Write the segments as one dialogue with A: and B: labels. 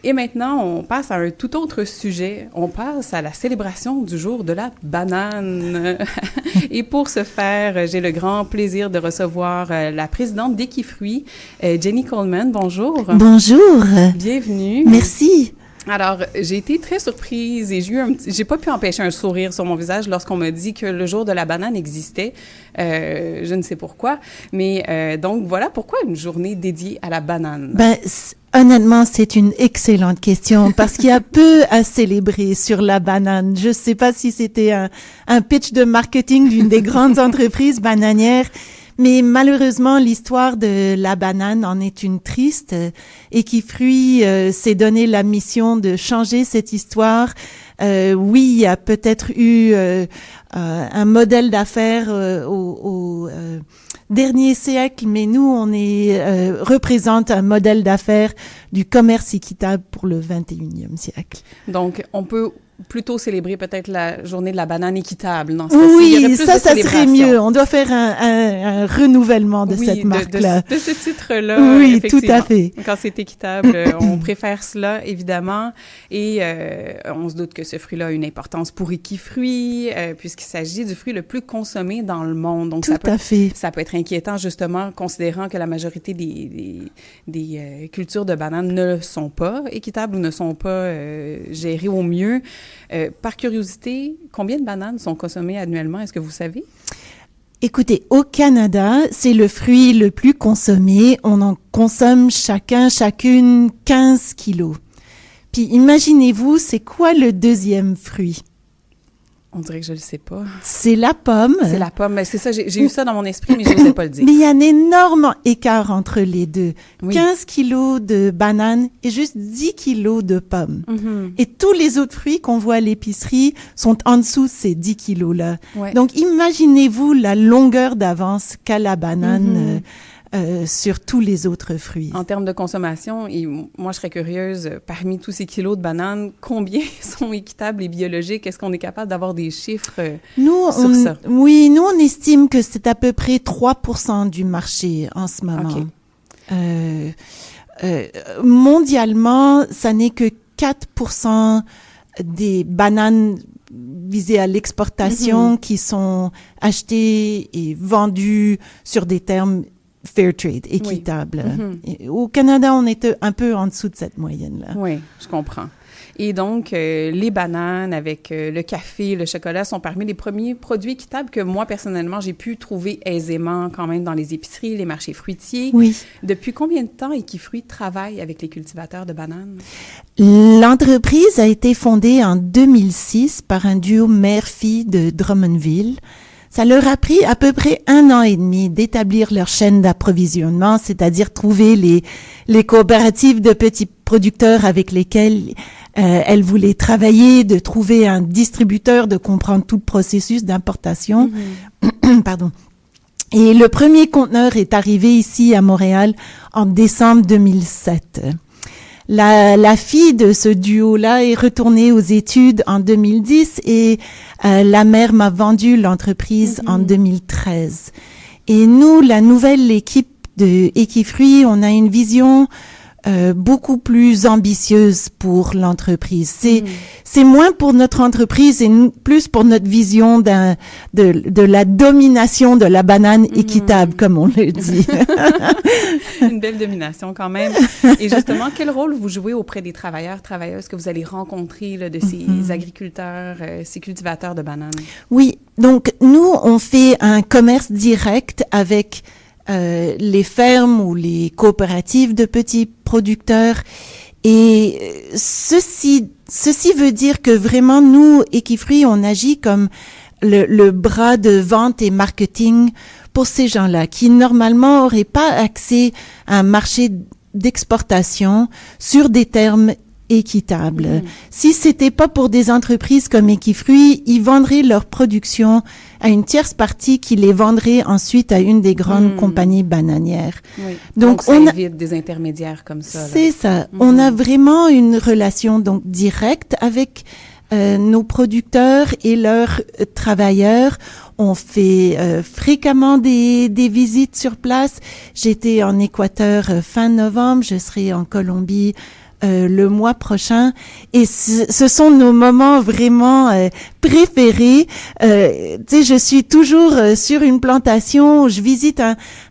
A: Et maintenant, on passe à un tout autre sujet. On passe à la célébration du jour de la banane. Et pour ce faire, j'ai le grand plaisir de recevoir la présidente d'Équifruits, Jenny Coleman. Bonjour.
B: Bonjour.
A: Bienvenue.
B: Merci.
A: Alors, j'ai été très surprise et j'ai pas pu empêcher un sourire sur mon visage lorsqu'on m'a dit que le jour de la banane existait. Je ne sais pourquoi, mais donc voilà pourquoi une journée dédiée à la banane.
B: Honnêtement, c'est une excellente question parce qu'il y a peu à célébrer sur la banane. Je sais pas si c'était un pitch de marketing d'une des grandes entreprises bananières. Mais malheureusement, l'histoire de la banane en est une triste. Équifruits s'est donné la mission de changer cette histoire. Oui, il y a peut-être eu un modèle d'affaires au dernier siècle, mais nous, on représente un modèle d'affaires du commerce équitable pour le 21e siècle.
A: Donc, on peut plutôt célébrer peut-être la journée de la banane équitable dans ce cas-ci.
B: Oui, ça serait mieux. On doit faire un renouvellement de cette marque-là.
A: De ce titre-là.
B: Oui, tout à fait.
A: Quand c'est équitable, on préfère cela, évidemment. Et on se doute que ce fruit-là a une importance pour Équifruits, puisqu'il s'agit du fruit le plus consommé dans le monde. Donc,
B: tout à fait.
A: Ça peut être inquiétant, justement, considérant que la majorité des cultures de bananes ne sont pas équitables ou ne sont pas gérées au mieux. Par curiosité, combien de bananes sont consommées annuellement? Est-ce que vous savez?
B: Écoutez, au Canada, c'est le fruit le plus consommé. On en consomme chacune 15 kilos. Puis imaginez-vous, c'est quoi le deuxième fruit?
A: On dirait que je le sais pas.
B: C'est la pomme.
A: C'est la pomme. C'est ça, j'ai eu ça dans mon esprit, mais je n'osais pas le dire.
B: Mais il y a un énorme écart entre les deux.
A: Oui.
B: 15 kilos de bananes et juste 10 kilos de pommes.
A: Mm-hmm.
B: Et tous les autres fruits qu'on voit à l'épicerie sont en dessous de ces 10 kilos-là.
A: Ouais.
B: Donc, imaginez-vous la longueur d'avance qu'a la banane sur tous les autres fruits.
A: En termes de consommation, et moi, je serais curieuse, parmi tous ces kilos de bananes, combien sont équitables et biologiques? Est-ce qu'on est capable d'avoir des chiffres sur ça?
B: Oui, nous, on estime que c'est à peu près 3% du marché en ce moment.
A: Okay.
B: Mondialement, ça n'est que 4% des bananes visées à l'exportation qui sont achetées et vendues sur des termes fair trade, équitable.
A: Oui.
B: Au Canada, on est un peu en dessous de cette moyenne-là.
A: Oui, je comprends. Et donc, les bananes avec le café, le chocolat sont parmi les premiers produits équitables que moi, personnellement, j'ai pu trouver aisément quand même dans les épiceries, les marchés fruitiers.
B: Oui. Depuis
A: combien de temps Équifruits travaille avec les cultivateurs de bananes?
B: L'entreprise a été fondée en 2006 par un duo mère-fille de Drummondville. Ça leur a pris à peu près 1 an et demi d'établir leur chaîne d'approvisionnement, c'est-à-dire trouver les coopératives de petits producteurs avec lesquels elles voulaient travailler, de trouver un distributeur, de comprendre tout le processus d'importation. Pardon. Et le premier conteneur est arrivé ici à Montréal en décembre 2007. La fille de ce duo-là est retournée aux études en 2010 et la mère m'a vendu l'entreprise en 2013. Et nous, la nouvelle équipe de Équifruits, on a une vision beaucoup plus ambitieuse pour l'entreprise. C'est moins pour notre entreprise et plus pour notre vision de la domination de la banane équitable, comme on le dit.
A: Une belle domination quand même. Et justement, quel rôle vous jouez auprès des travailleuses que vous allez rencontrer là, de ces agriculteurs, ces cultivateurs de bananes?
B: Oui, donc nous, on fait un commerce direct avec les fermes ou les coopératives de petits producteurs. Et ceci veut dire que vraiment, nous, Équifruits, on agit comme le bras de vente et marketing pour ces gens-là qui, normalement, n'auraient pas accès à un marché d'exportation sur des termes équitables. Si c'était pas pour des entreprises comme Équifruits, ils vendraient leur production à une tierce partie qui les vendrait ensuite à une des grandes compagnies bananières.
A: Oui. Donc ça évite des intermédiaires comme ça.
B: C'est ça. On a vraiment une relation donc directe avec nos producteurs et leurs travailleurs. On fait fréquemment des visites sur place. J'étais en Équateur fin novembre, je serai en Colombie le mois prochain. Et ce sont nos moments vraiment préférés. Tu sais, je suis toujours sur une plantation. Je visite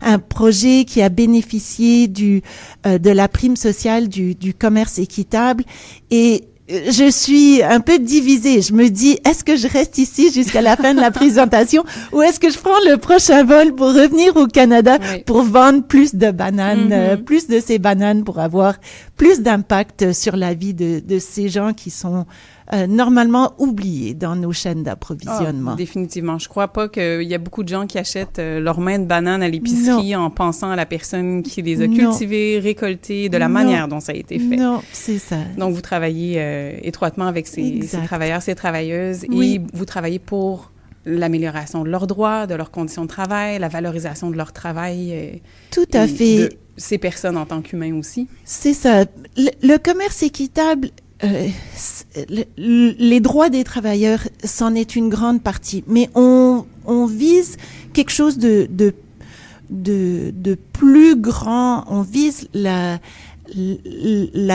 B: un projet qui a bénéficié de la prime sociale du commerce équitable. Et je suis un peu divisée. Je me dis, est-ce que je reste ici jusqu'à la fin de la présentation ou est-ce que je prends le prochain vol pour revenir au Canada pour vendre plus de bananes, plus de ces bananes pour avoir plus d'impact sur la vie de ces gens qui sont normalement oubliés dans nos chaînes d'approvisionnement.
A: Définitivement. Je crois pas qu'il y a beaucoup de gens qui achètent leur main de banane à l'épicerie en pensant à la personne qui les a cultivées, récoltées, de la manière dont ça a été fait.
B: Non, c'est ça.
A: Donc, vous travaillez étroitement avec ces travailleurs, ces travailleuses, et vous travaillez pour l'amélioration de leurs droits, de leurs conditions de travail, la valorisation de leur travail.
B: Tout à fait.
A: De ces personnes en tant qu'humains aussi.
B: C'est ça. Le commerce équitable, les droits des travailleurs, c'en est une grande partie. Mais on vise quelque chose de plus grand. On vise la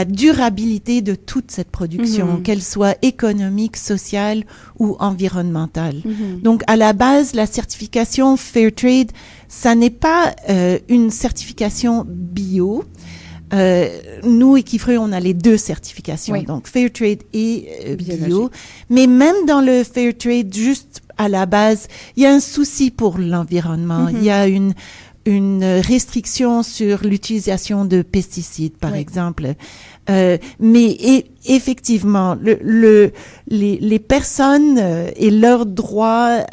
B: durabilité de toute cette production, qu'elle soit économique, sociale ou environnementale. Donc, à la base, la certification Fairtrade, ça n'est pas une certification bio. Nous, Equifruit, on a les deux certifications, donc Fairtrade et bio. Mais même dans le Fairtrade, juste à la base, il y a un souci pour l'environnement. Il y a une restriction sur l'utilisation de pesticides, par exemple. Mais effectivement, les personnes et leurs droits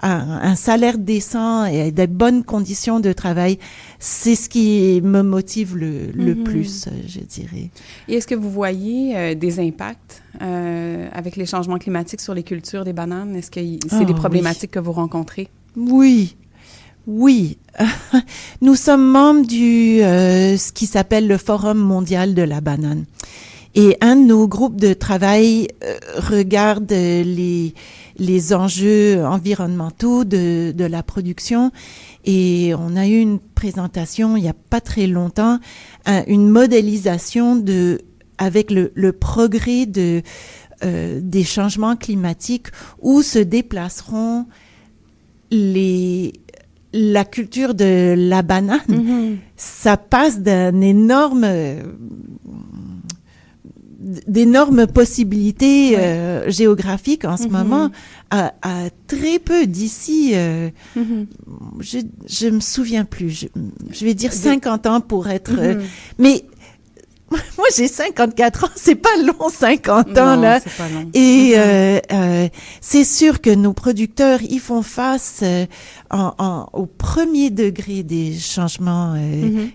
B: à un salaire décent et à des bonnes conditions de travail, c'est ce qui me motive le plus, je dirais.
A: Et est-ce que vous voyez des impacts avec les changements climatiques sur les cultures des bananes? Est-ce que c'est des problématiques que vous rencontrez?
B: Oui. Nous sommes membres ce qui s'appelle le Forum mondial de la banane. Et un de nos groupes de travail regarde les enjeux environnementaux de la production. Et on a eu une présentation il n'y a pas très longtemps, une modélisation avec le progrès des changements climatiques où se déplaceront la culture de la banane. Ça passe d'énormes possibilités géographiques en ce moment à très peu d'ici. Je me souviens plus. Je vais dire 50 ans pour être... mais moi, j'ai 54 ans. C'est pas long, 50 ans, là.
A: C'est pas long.
B: Et c'est sûr que nos producteurs, ils font face au premier degré des changements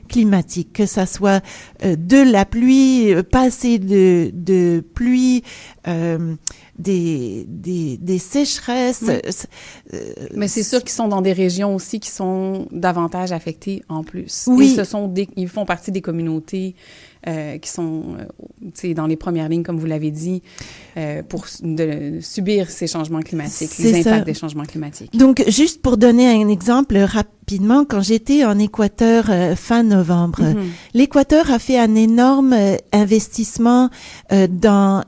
B: climatiques, que ça soit de la pluie, pas assez de pluie, des sécheresses.
A: Mais c'est sûr qu'ils sont dans des régions aussi qui sont davantage affectées en plus.
B: Oui.
A: Et ils font partie des communautés qui sont dans les premières lignes, comme vous l'avez dit, pour subir ces changements climatiques, les impacts des changements climatiques.
B: Donc, juste pour donner un exemple rapidement, quand j'étais en Équateur fin novembre, l'Équateur a fait un énorme investissement dans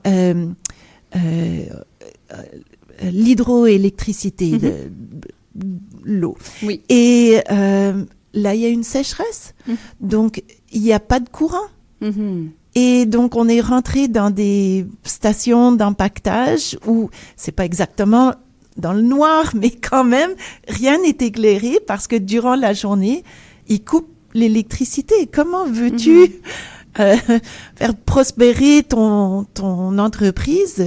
B: l'hydroélectricité, l'eau.
A: Oui.
B: Et là, il y a une sécheresse. Donc, il n'y a pas de courant. Et donc, on est rentré dans des stations d'empaquetage où c'est pas exactement dans le noir, mais quand même, rien n'est éclairé parce que durant la journée, ils coupent l'électricité. Comment veux-tu faire prospérer ton entreprise,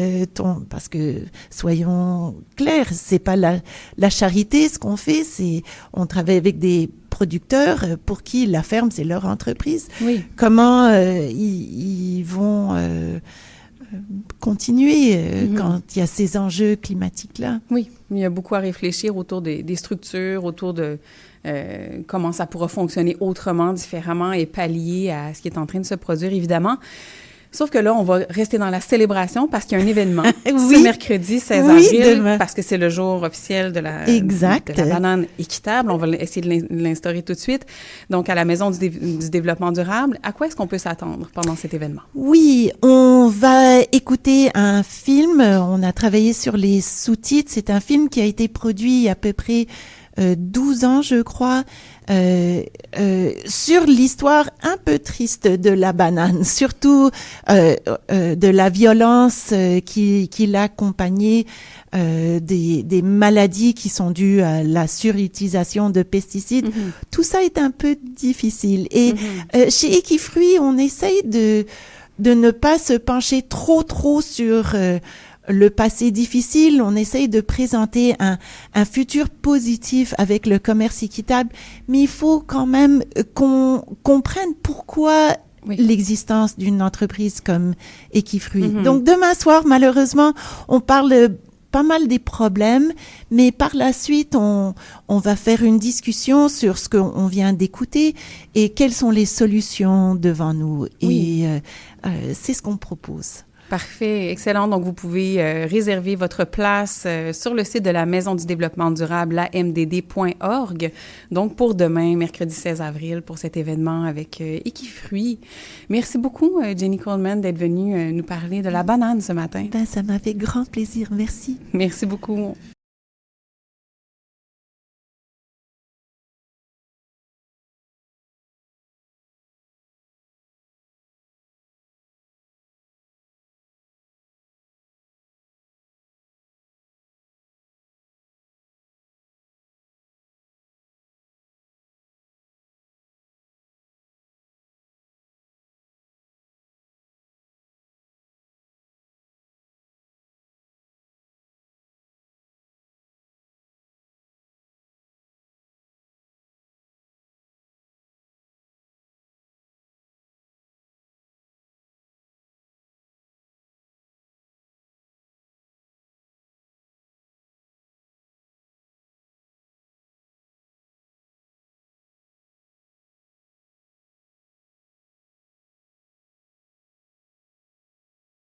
B: parce que soyons clairs, c'est pas la charité. Ce qu'on fait, c'est on travaille avec des producteurs pour qui la ferme c'est leur entreprise.
A: Oui.
B: Comment ils vont continuer quand il y a ces enjeux climatiques là?
A: Oui, il y a beaucoup à réfléchir autour des structures, autour de comment ça pourra fonctionner autrement, différemment et pallier à ce qui est en train de se produire, évidemment. Sauf que là, on va rester dans la célébration parce qu'il y a un événement
B: Oui.
A: ce mercredi 16
B: Oui,
A: avril,
B: demain.
A: parce que c'est le jour officiel de la
B: Exact.
A: de la banane équitable. On va essayer de l'instaurer tout de suite. Donc, à la Maison du développement durable, à quoi est-ce qu'on peut s'attendre pendant cet événement?
B: Oui, on va écouter un film. On a travaillé sur les sous-titres. C'est un film qui a été produit il y a à peu près 12 ans, je crois, sur l'histoire un peu triste de la banane, surtout de la violence qui l'accompagnait, des maladies qui sont dues à la surutilisation de pesticides. Tout ça est un peu difficile. Et chez Equifruit, on essaye de ne pas se pencher trop sur le passé difficile. On essaye de présenter un futur positif avec le commerce équitable, mais il faut quand même qu'on comprenne pourquoi l'existence d'une entreprise comme Equifruit. Donc demain soir, malheureusement, on parle pas mal des problèmes, mais par la suite, on va faire une discussion sur ce qu'on vient d'écouter et quelles sont les solutions devant nous. Et c'est ce qu'on propose.
A: Parfait, excellent. Donc, vous pouvez réserver votre place sur le site de la Maison du développement durable, lamdd.org. Donc, pour demain, mercredi 16 avril, pour cet événement avec Equifruit. Merci beaucoup, Jenny Coleman, d'être venue nous parler de la banane ce matin.
B: Ben, ça m'a fait grand plaisir. Merci.
A: Merci beaucoup.